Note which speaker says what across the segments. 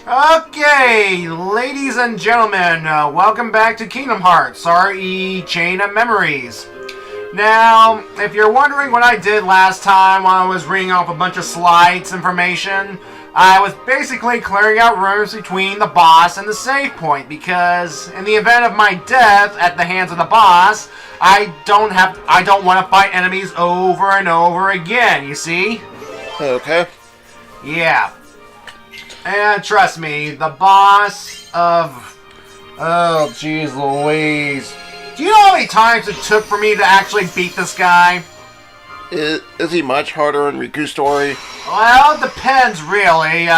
Speaker 1: Okay, ladies and gentlemen, welcome back to Kingdom Hearts, RE Chain of Memories. Now, if you're wondering what I did last time while I was reading off a bunch of slides information, I was basically clearing out rooms between the boss and the save point, because in the event of my death at the hands of the boss, I don't want to fight enemies over and over again, you see?
Speaker 2: Okay.
Speaker 1: Yeah. And trust me, the boss of... Oh, jeez Louise. Do you know how many times it took for me to actually beat this guy?
Speaker 2: Is he much harder in Riku's story?
Speaker 1: Well, it depends, really. In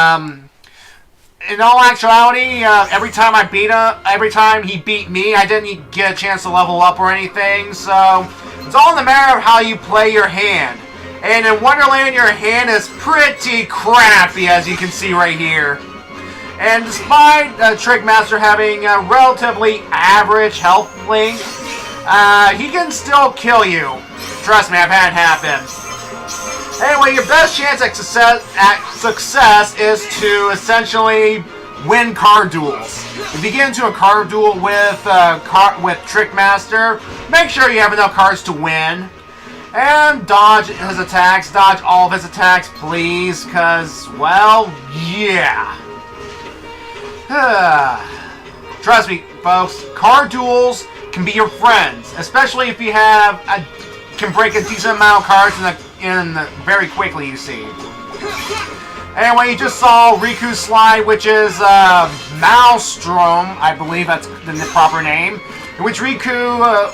Speaker 1: all actuality, every time he beat me, I didn't get a chance to level up or anything, so... It's all in the matter of how you play your hand. And in Wonderland, your hand is pretty crappy, as you can see right here. And despite Trickmaster having a relatively average health link, he can still kill you. Trust me, I've had it happen. Anyway, your best chance at success is to essentially win card duels. If you get into a card duel with Trickmaster, make sure you have enough cards to win. And dodge his attacks, dodge all of his attacks, please, because, well, yeah. Trust me, folks, card duels can be your friends, especially if you can break a decent amount of cards very quickly, you see. Anyway, you just saw Riku's slide, which is Maelstrom, I believe that's the proper name, in which Riku,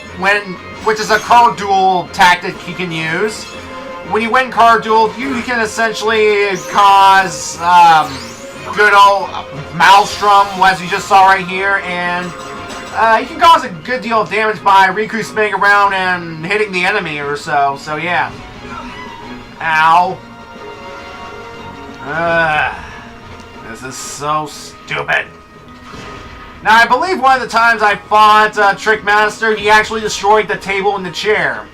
Speaker 1: which is a card duel tactic he can use. When you win card duel, you can essentially cause good old Maelstrom, as you just saw right here, and you can cause a good deal of damage by Riku spinning around and hitting the enemy or so. So yeah. Ow. This is so stupid. Now, I believe one of the times I fought Trickmaster, he actually destroyed the table and the chair.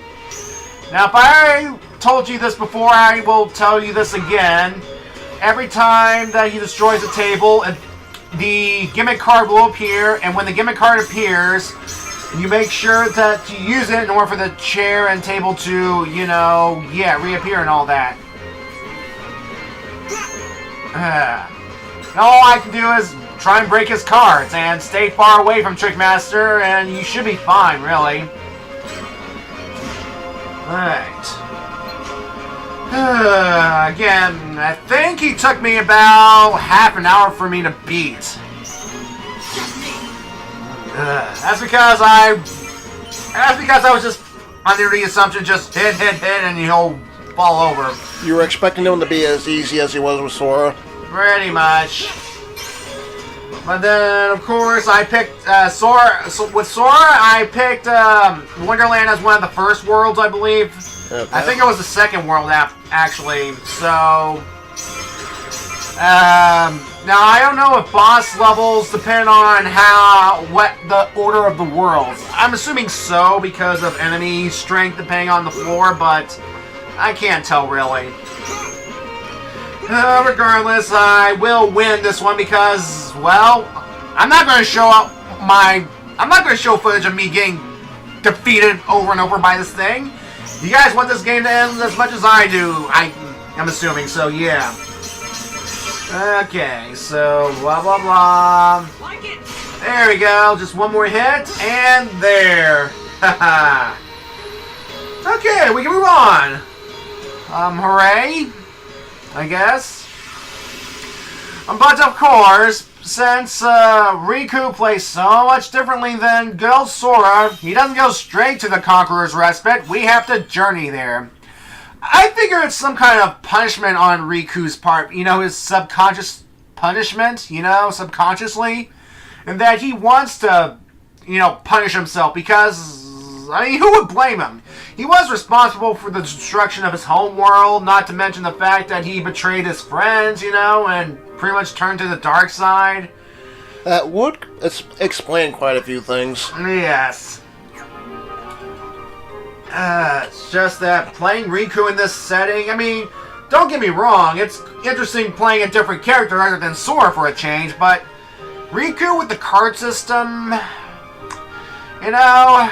Speaker 1: Now, if I told you this before, I will tell you this again. Every time that he destroys a table, the gimmick card will appear, and when the gimmick card appears, you make sure that you use it in order for the chair and table to, reappear and all that. All I can do is try and break his cards and stay far away from Trickmaster, and you should be fine, really. Alright. Again, I think he took me about half an hour for me to beat. That's because I was just under the assumption just hit, and he'll fall over.
Speaker 2: You were expecting him to be as easy as he was with Sora?
Speaker 1: Pretty much. But then, of course, I picked Sora. So with Sora, I picked Wonderland as one of the first worlds, I believe.
Speaker 2: Okay.
Speaker 1: I think it was the second world, actually. So, now I don't know if boss levels depend on what the order of the worlds. I'm assuming so because of enemy strength depending on the floor, but I can't tell really. Regardless, I will win this one because, well, I'm not going to show footage of me getting defeated over and over by this thing. You guys want this game to end as much as I do, I'm assuming, so yeah. Okay, so blah blah blah. There we go, just one more hit, and there. Haha. Okay, we can move on. Hooray, I guess. But of course, since Riku plays so much differently than good old Sora, he doesn't go straight to the Conqueror's Respite. We have to journey there. I figure it's some kind of punishment on Riku's part. His subconscious punishment, subconsciously. And that he wants to, punish himself because, who would blame him? He was responsible for the destruction of his home world, not to mention the fact that he betrayed his friends, and pretty much turned to the dark side.
Speaker 2: That would explain quite a few things.
Speaker 1: Yes. It's just that playing Riku in this setting, don't get me wrong, it's interesting playing a different character other than Sora for a change, but Riku with the card system, you know,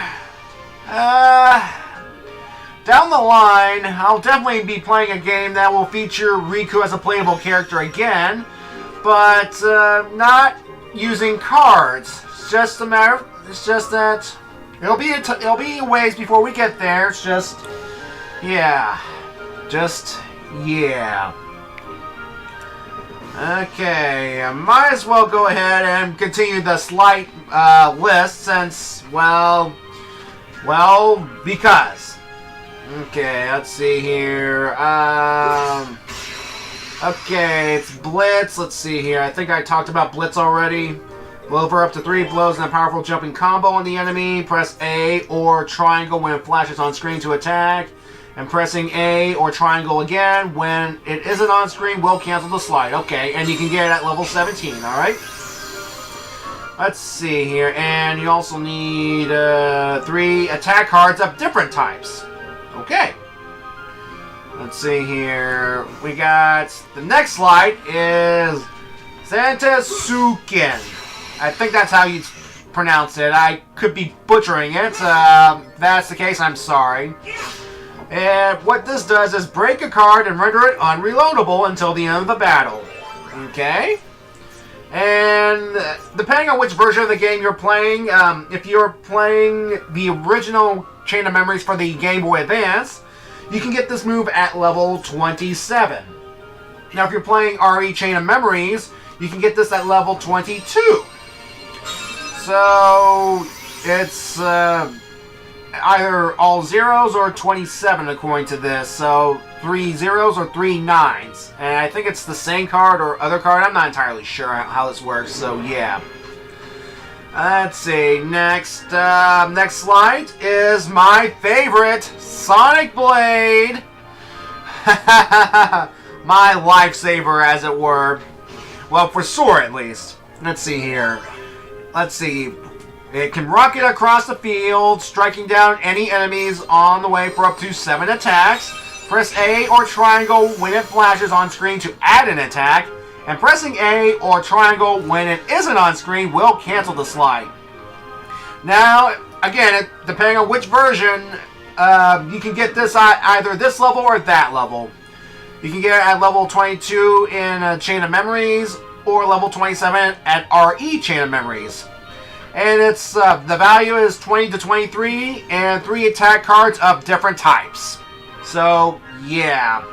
Speaker 1: down the line, I'll definitely be playing a game that will feature Riku as a playable character again, but not using cards. It's just a matter of, it's just that it'll be a ways before we get there. It's just, yeah. Okay, I might as well go ahead and continue the slight list since, well, because. Okay, let's see here. Okay, it's Blitz. Let's see here. I think I talked about Blitz already. Blow for up to 3 blows and a powerful jumping combo on the enemy. Press A or triangle when it flashes on screen to attack. And pressing A or triangle again when it isn't on screen will cancel the slide. Okay, and you can get it at level 17, alright? Let's see here. And you also need 3 attack cards of different types. Okay. Let's see here. We got the next slide is Santasuken. I think that's how you pronounce it. I could be butchering it. If that's the case, I'm sorry. And what this does is break a card and render it unreloadable until the end of the battle. Okay? And depending on which version of the game you're playing, if you're playing the original Chain of Memories for the Game Boy Advance, you can get this move at level 27. Now, if you're playing RE Chain of Memories, you can get this at level 22. So, it's either all zeros or 27 according to this. So, 3 zeros or 3 nines. And I think it's the same card or other card. I'm not entirely sure how this works, so yeah. Let's see, next slide is my favorite, Sonic Blade. My lifesaver, as it were. Well, for Sora, at least. Let's see here. Let's see. It can rocket across the field, striking down any enemies on the way for up to 7 attacks. Press A or triangle when it flashes on screen to add an attack. And pressing A or triangle when it isn't on screen will cancel the slide. Now, again, depending on which version, you can get this at either this level or that level. You can get it at level 22 in Chain of Memories or level 27 at RE Chain of Memories. And it's the value is 20 to 23 and 3 attack cards of different types. So, yeah.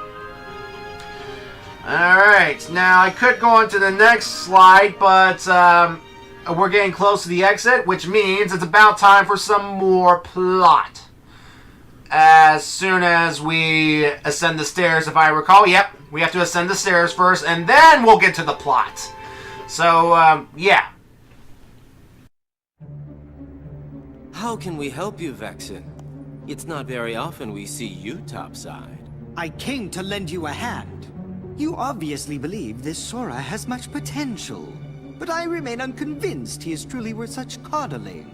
Speaker 1: Alright, now I could go on to the next slide, but we're getting close to the exit, which means it's about time for some more plot. As soon as we ascend the stairs, if I recall, yep, we have to ascend the stairs first, and then we'll get to the plot. So, yeah.
Speaker 3: How can we help you, Vexen? It's not very often we see you topside.
Speaker 4: I came to lend you a hand. You obviously believe this Sora has much potential, but I remain unconvinced he is truly worth such coddling.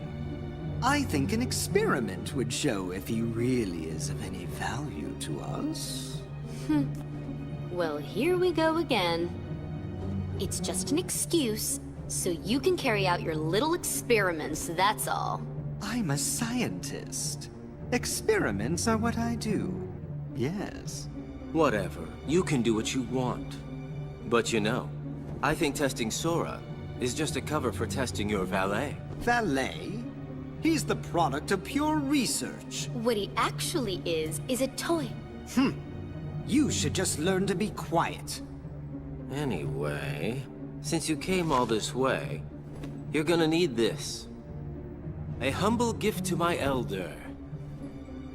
Speaker 4: I think an experiment would show if he really is of any value to us.
Speaker 5: Well, here we go again. It's just an excuse, so you can carry out your little experiments, that's all.
Speaker 4: I'm a scientist. Experiments are what I do. Yes.
Speaker 3: Whatever. You can do what you want. But you know, I think testing Sora is just a cover for testing your valet.
Speaker 4: Valet? He's the product of pure research.
Speaker 5: What he actually is a toy.
Speaker 4: You should just learn to be quiet.
Speaker 3: Anyway, since you came all this way, you're gonna need this. A humble gift to my elder.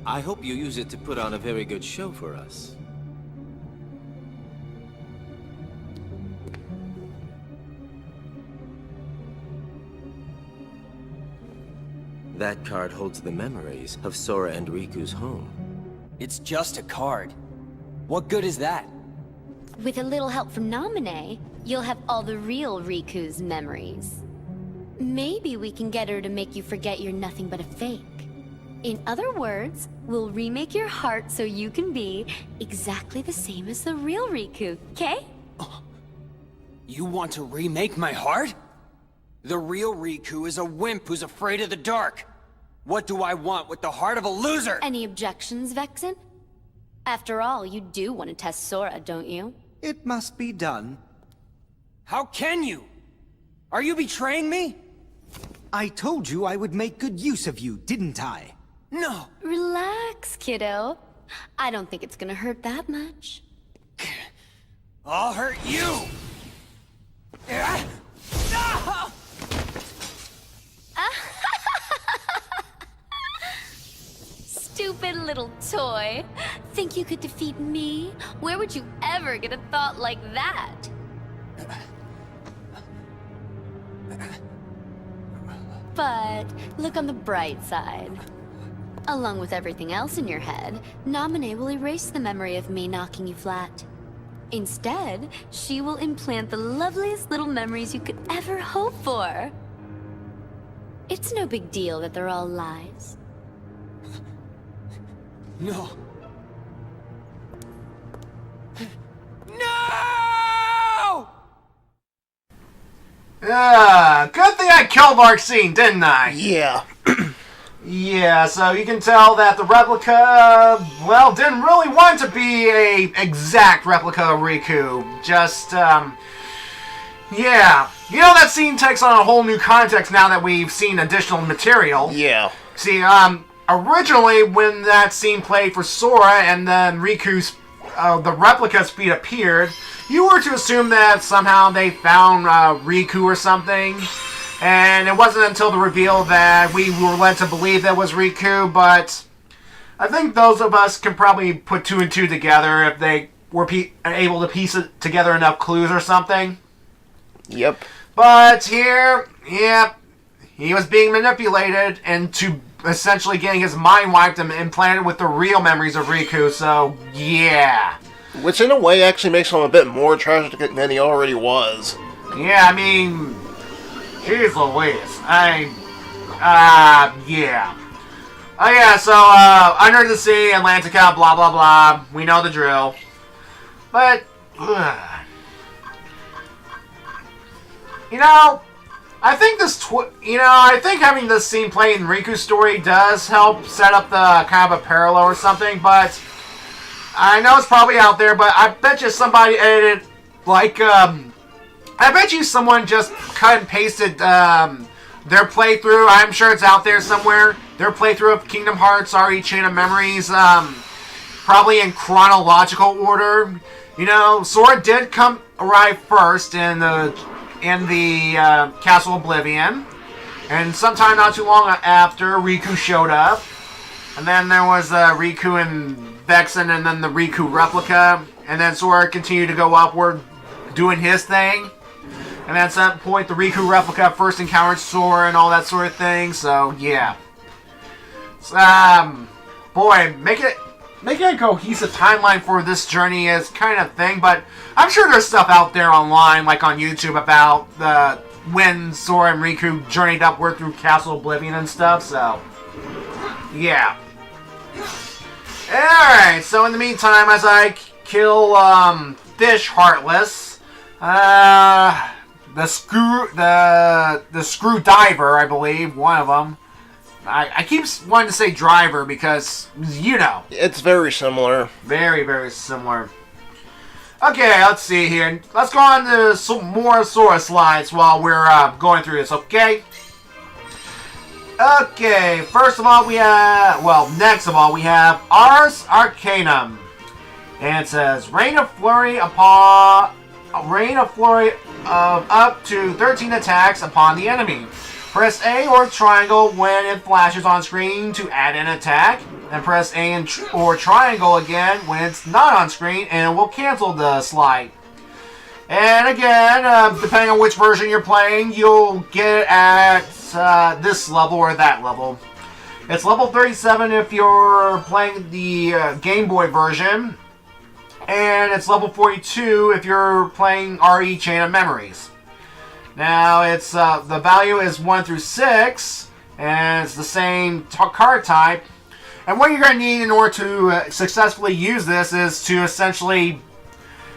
Speaker 3: I hope you use it to put on a very good show for us. That card holds the memories of Sora and Riku's home.
Speaker 6: It's just a card. What good is that?
Speaker 5: With a little help from Naminé, you'll have all the real Riku's memories. Maybe we can get her to make you forget you're nothing but a fake. In other words, we'll remake your heart so you can be exactly the same as the real Riku, okay?
Speaker 6: You want to remake my heart? The real Riku is a wimp who's afraid of the dark. What do I want with the heart of a loser?
Speaker 5: Any objections, Vexen? After all, you do want to test Sora, don't you?
Speaker 4: It must be done.
Speaker 6: How can you? Are you betraying me?
Speaker 4: I told you I would make good use of you, didn't I?
Speaker 6: No.
Speaker 5: Relax, kiddo. I don't think it's gonna hurt that much.
Speaker 6: I'll hurt you! Ah! No!
Speaker 5: Stupid little toy. Think you could defeat me? Where would you ever get a thought like that? But look on the bright side. Along with everything else in your head, Naminé will erase the memory of me knocking you flat. Instead, she will implant the loveliest little memories you could ever hope for. It's no big deal that they're all lies.
Speaker 6: No. No!
Speaker 1: Good thing I killed Larxene, didn't I?
Speaker 2: Yeah.
Speaker 1: Yeah, so you can tell that the replica, well, didn't really want to be a exact replica of Riku. Just, yeah. You know, that scene takes on a whole new context now that we've seen additional material.
Speaker 2: Yeah.
Speaker 1: See, originally when that scene played for Sora and then Riku's, the replica speed appeared, you were to assume that somehow they found Riku or something. And it wasn't until the reveal that we were led to believe that was Riku, but I think those of us can probably put two and two together if they were able to piece it together enough clues or something.
Speaker 2: Yep.
Speaker 1: But here, yeah, he was being manipulated into essentially getting his mind wiped and implanted with the real memories of Riku, so yeah.
Speaker 2: Which in a way actually makes him a bit more tragic than he already was.
Speaker 1: Yeah, I mean, jeez Louise. Yeah. Oh yeah, so, Under the Sea, Atlantica, blah blah blah. We know the drill. But, you know, I think I think having this scene play in Riku's story does help set up the kind of a parallel or something, but I know it's probably out there, but I bet you somebody edited, like, I bet you someone just cut and pasted, their playthrough. I'm sure it's out there somewhere. Their playthrough of Kingdom Hearts RE Chain of Memories, probably in chronological order. You know, Sora did arrive first in the Castle Oblivion, and sometime not too long after, Riku showed up, and then there was Riku and Vexen, and then the Riku replica, and then Sora continued to go upward, doing his thing, and at some point, the Riku replica first encountered Sora and all that sort of thing. So yeah, boy, make it a cohesive timeline for this journey is kind of thing, but I'm sure there's stuff out there online, like on YouTube, about when Sora and Riku journeyed upward through Castle Oblivion and stuff, so yeah. Alright, so in the meantime, as I kill Fish Heartless, the Screwdiver, I believe, one of them. I keep wanting to say driver because, you know.
Speaker 2: It's very similar.
Speaker 1: Very, very similar. Okay, let's see here. Let's go on to some more Sora slides while we're going through this, okay? Okay, next of all, we have Ars Arcanum. And it says, Rain of Flurry of up to 13 attacks upon the enemy. Press A or triangle when it flashes on screen to add an attack, and press A or triangle again when it's not on screen, and it will cancel the slide. And again, depending on which version you're playing, you'll get it at this level or that level. It's level 37 if you're playing the Game Boy version, and it's level 42 if you're playing RE Chain of Memories. Now, it's the value is 1 through 6, and it's the same card type. And what you're going to need in order to successfully use this is to essentially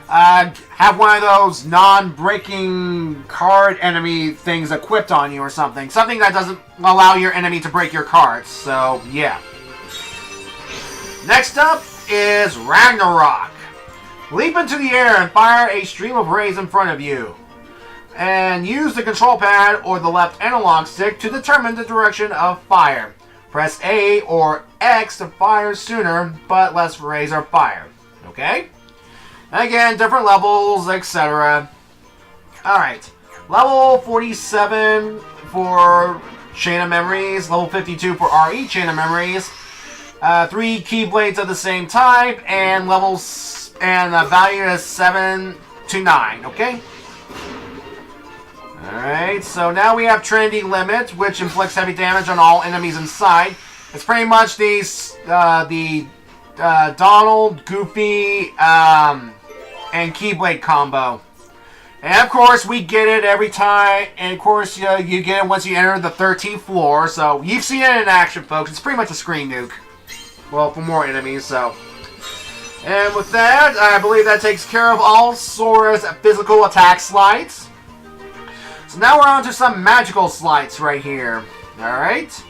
Speaker 1: have one of those non-breaking card enemy things equipped on you or something. Something that doesn't allow your enemy to break your cards. So, yeah. Next up is Ragnarok. Leap into the air and fire a stream of rays in front of you. And use the control pad or the left analog stick to determine the direction of fire. Press A or X to fire sooner, but less rays are fired. Okay? Again, different levels, etc. Alright. Level 47 for Chain of Memories. Level 52 for RE Chain of Memories. 3 Keyblades of the same type. And levels and the value is 7 to 9. Okay? Alright, so now we have Trinity Limit, which inflicts heavy damage on all enemies inside. It's pretty much these, the Donald, Goofy, and Keyblade combo. And of course, we get it every time, and of course, you get it once you enter the 13th floor. So, you've seen it in action, folks. It's pretty much a screen nuke. Well, for more enemies, so. And with that, I believe that takes care of all Sora's physical attack slides. So now we're on to some magical slides right here. Alright.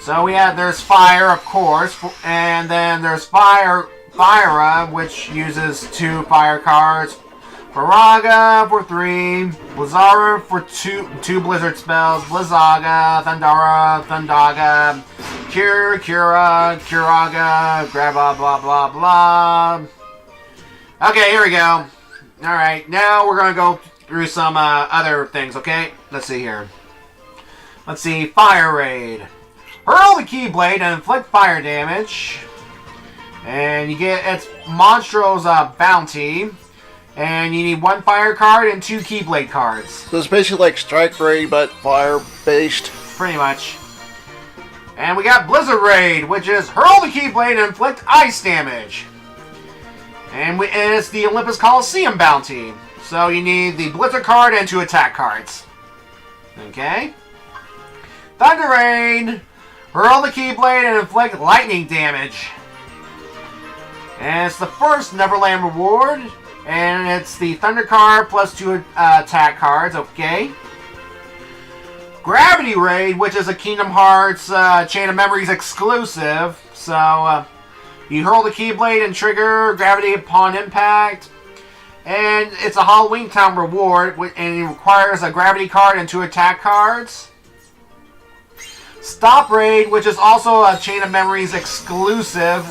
Speaker 1: So there's Fire, of course, and then there's Fyra, which uses 2 fire cards. Firaga for 3. Blizzara for 2 blizzard spells. Blizzaga, Thundara, Thundaga, Kira, Kiraga, blah blah blah blah. Okay, here we go. Alright, now we're gonna go through some other things, okay? Let's see here. Let's see, Fire Raid. Hurl the Keyblade and inflict fire damage. And you get its Monstro's Bounty. And you need 1 fire card and 2 Keyblade cards.
Speaker 2: So it's basically like Strike Raid, but fire-based.
Speaker 1: Pretty much. And we got Blizzard Raid, which is hurl the Keyblade and inflict ice damage. And it's the Olympus Coliseum Bounty. So you need the Blizzard card and 2 attack cards. Okay. Thunder Raid. Hurl the Keyblade and inflict lightning damage. And it's the first Neverland reward. And it's the Thunder card plus 2 attack cards. Okay. Gravity Raid, which is a Kingdom Hearts Chain of Memories exclusive. So you hurl the Keyblade and trigger gravity upon impact. And it's a Halloween Town reward, and it requires a gravity card and 2 attack cards. Stop Raid, which is also a Chain of Memories exclusive,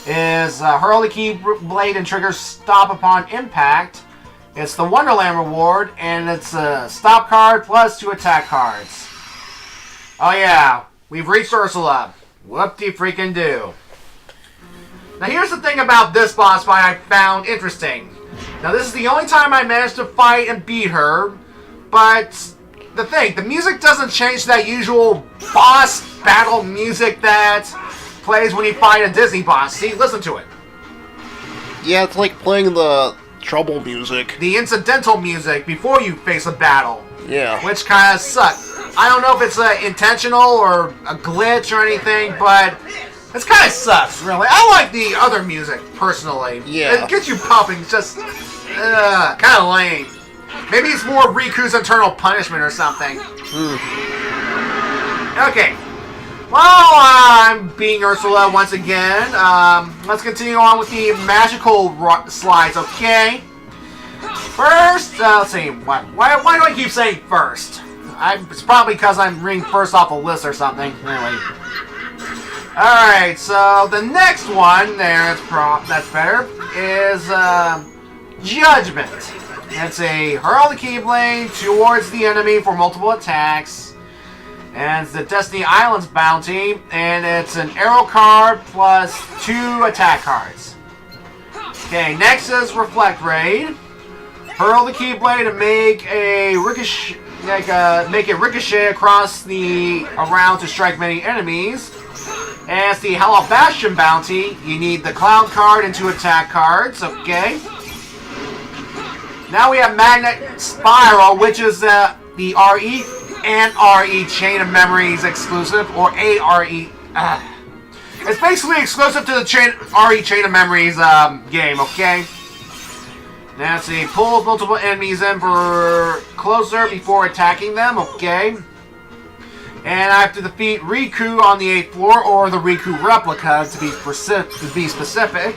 Speaker 1: is hurl the Keyblade and trigger stop upon impact. It's the Wonderland reward, and it's a stop card plus 2 attack cards. Oh yeah, we've reached Ursula. Whoop-de-freaking-do. Now here's the thing about this boss fight I found interesting. Now this is the only time I managed to fight and beat her, but the music doesn't change that usual boss battle music that plays when you fight a Disney boss. See, listen to it.
Speaker 2: Yeah, it's like playing the trouble music.
Speaker 1: The incidental music before you face a battle.
Speaker 2: Yeah.
Speaker 1: Which kind of sucks. I don't know if it's intentional or a glitch or anything, but it kind of sucks, really. I like the other music, personally.
Speaker 2: Yeah.
Speaker 1: It gets you pumping. It's just kind of lame. Maybe it's more Riku's internal punishment or something. Okay. Well, I'm being Ursula once again. Let's continue on with the magical slides, okay? First, let's see. Why do I keep saying first? It's probably because I'm reading first off a list or something. Anyway. Alright, so the next one, that's better, is Judgment. It's a hurl the Keyblade towards the enemy for multiple attacks. And it's the Destiny Islands bounty, and it's an arrow card plus 2 attack cards. Okay, next is Reflect Raid. Hurl the Keyblade and make it ricochet across around to strike many enemies. And it's the Hollow Bastion bounty. You need the Cloud card and 2 attack cards. Okay. Now we have Magnet Spiral, which is the RE and RE Chain of Memories exclusive, or ARE. It's basically exclusive to the RE Chain of Memories game, okay? Now, let's see. Pulls multiple enemies in for closer before attacking them, okay? And I have to defeat Riku on the 8th floor, or the Riku replica, to be specific.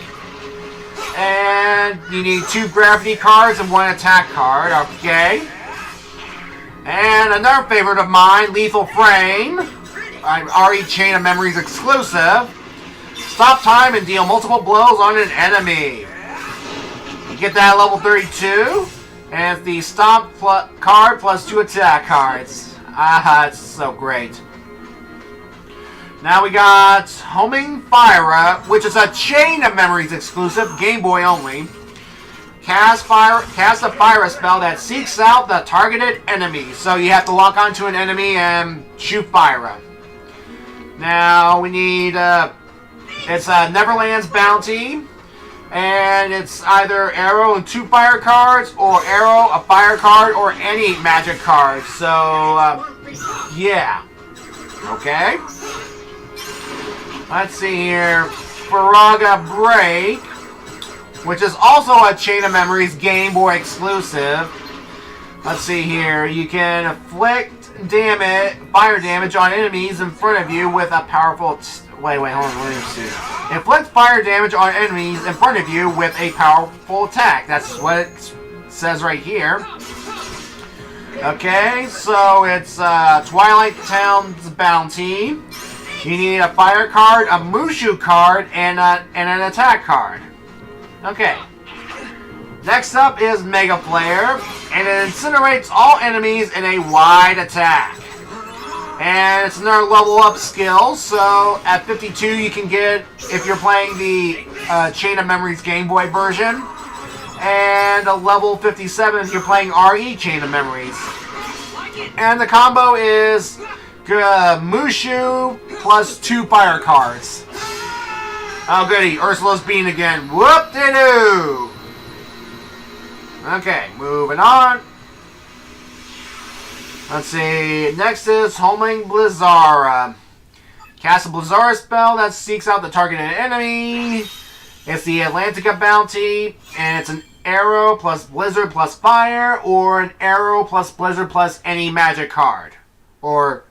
Speaker 1: And you need 2 gravity cards and 1 attack card, okay? And another favorite of mine, Lethal Frame. RE Chain of Memories exclusive. Stop time and deal multiple blows on an enemy. You get that at level 32. And it's the stop card plus 2 attack cards. Ah, it's so great. Now we got Homing Fire, which is a Chain of Memories exclusive, Game Boy only. Cast a fire spell that seeks out the targeted enemy. So you have to lock onto an enemy and shoot fire. Now we need, it's a Neverland's Bounty. And it's either arrow and 2 fire cards, or arrow, a fire card, or any magic card. So, yeah. Okay. Let's see here. Faraga Break, which is also a Chain of Memories Game Boy exclusive. Let's see here. You can inflict fire damage on enemies in front of you with a powerful... Wait, hold on. Let me see. Inflict fire damage on enemies in front of you with a powerful attack. That's what it says right here. Okay, so it's Twilight Town's Bounty. You need a fire card, a Mushu card, and an attack card. Okay. Next up is Mega Flare, and it incinerates all enemies in a wide attack. And it's another level up skill, so at 52 you can get it if you're playing the Chain of Memories Game Boy version. And a level 57 if you're playing RE Chain of Memories. And the combo is Mushu plus 2 fire cards. Oh goody, Ursula's bean again. Whoop-de-doo! Okay, moving on. Let's see, next is Homing Blizzara. Cast a Blizzara spell that seeks out the targeted enemy. It's the Atlantica Bounty, and it's an arrow plus blizzard plus fire, or an arrow plus blizzard plus any magic card. Or,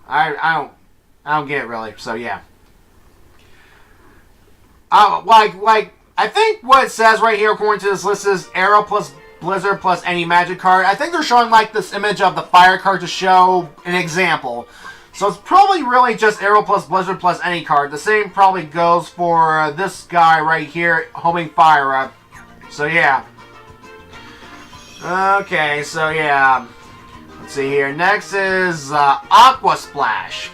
Speaker 1: I don't get it really, so yeah. I think what it says right here according to this list is arrow plus blizzard plus any magic card. I think they're showing like this image of the fire card to show an example. So it's probably really just arrow plus blizzard plus any card. The same probably goes for this guy right here, Homing Fire. So yeah. Okay, so yeah. Let's see here. Next is Aqua Splash.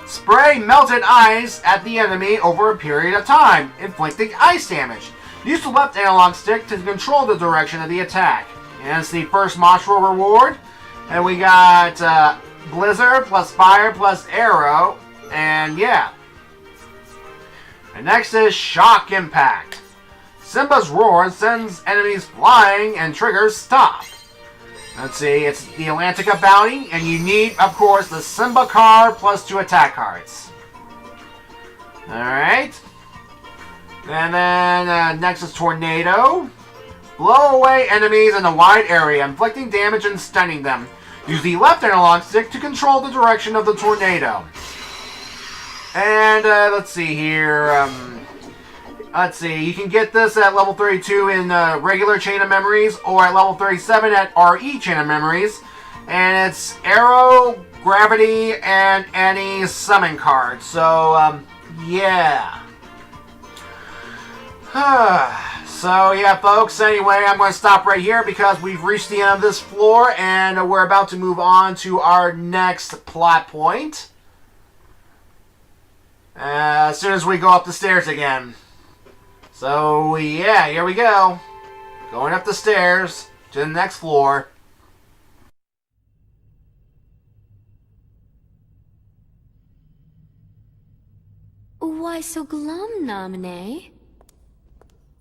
Speaker 1: Spray melted ice at the enemy over a period of time, inflicting ice damage. Use the left analog stick to control the direction of the attack. And it's the first module reward. And we got Blizzard plus Fire plus Arrow. And yeah. And next is Shock Impact. Simba's Roar sends enemies flying and triggers Stop. Let's see, it's the Atlantica Bounty. And you need, of course, the Simba card plus 2 attack cards. Alright. And then next is Tornado. Blow away enemies in a wide area, inflicting damage and stunning them. Use the left analog stick to control the direction of the tornado. And let's see here. Let's see, you can get this at level 32 in regular Chain of Memories, or at level 37 at RE Chain of Memories. And it's Arrow, Gravity, and any summon card. So, yeah. So yeah, folks, anyway, I'm going to stop right here because we've reached the end of this floor and we're about to move on to our next plot point. As soon as we go up the stairs again. So yeah, here we go. Going up the stairs to the next floor.
Speaker 5: Why so glum, Naminé?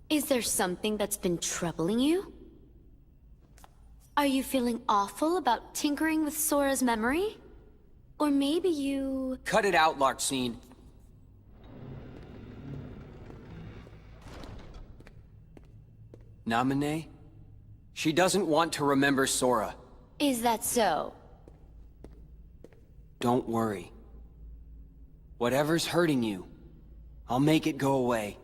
Speaker 5: Is there something that's been troubling you? Are you feeling awful about tinkering with Sora's memory? Or maybe you...
Speaker 6: Cut it out, Larxene. Naminé? She doesn't want to remember Sora.
Speaker 5: Is that so?
Speaker 6: Don't worry. Whatever's hurting you, I'll make it go away.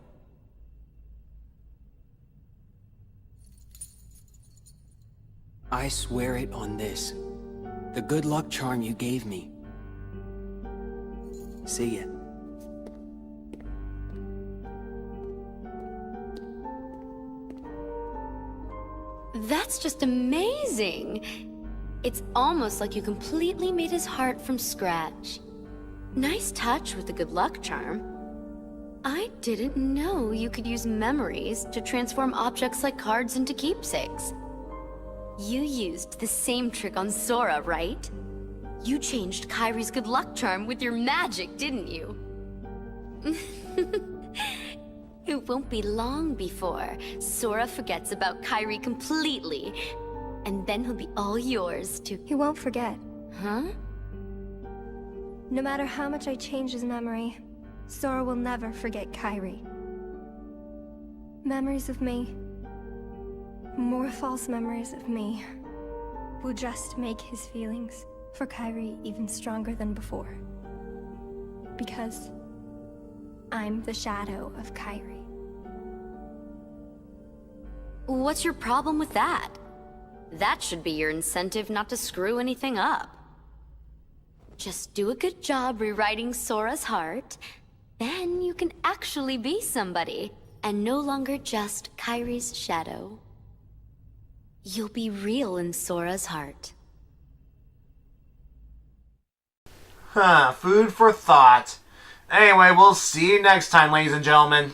Speaker 6: I swear it on this. The good luck charm you gave me. See ya.
Speaker 5: That's just amazing! It's almost like you completely made his heart from scratch. Nice touch with the good luck charm. I didn't know you could use memories to transform objects like cards into keepsakes. You used the same trick on Sora, right? You changed Kairi's good luck charm with your magic, didn't you? It won't be long before Sora forgets about Kairi completely, and then he'll be all yours to...
Speaker 7: He won't forget.
Speaker 5: Huh?
Speaker 7: No matter how much I change his memory, Sora will never forget Kairi. Memories of me, more false memories of me, will just make his feelings for Kairi even stronger than before. Because I'm the shadow of Kairi.
Speaker 5: What's your problem with that? That should be your incentive not to screw anything up. Just do a good job rewriting Sora's heart, then you can actually be somebody, and no longer just Kairi's shadow. You'll be real in Sora's heart.
Speaker 1: Huh, food for thought. Anyway, we'll see you next time, ladies and gentlemen.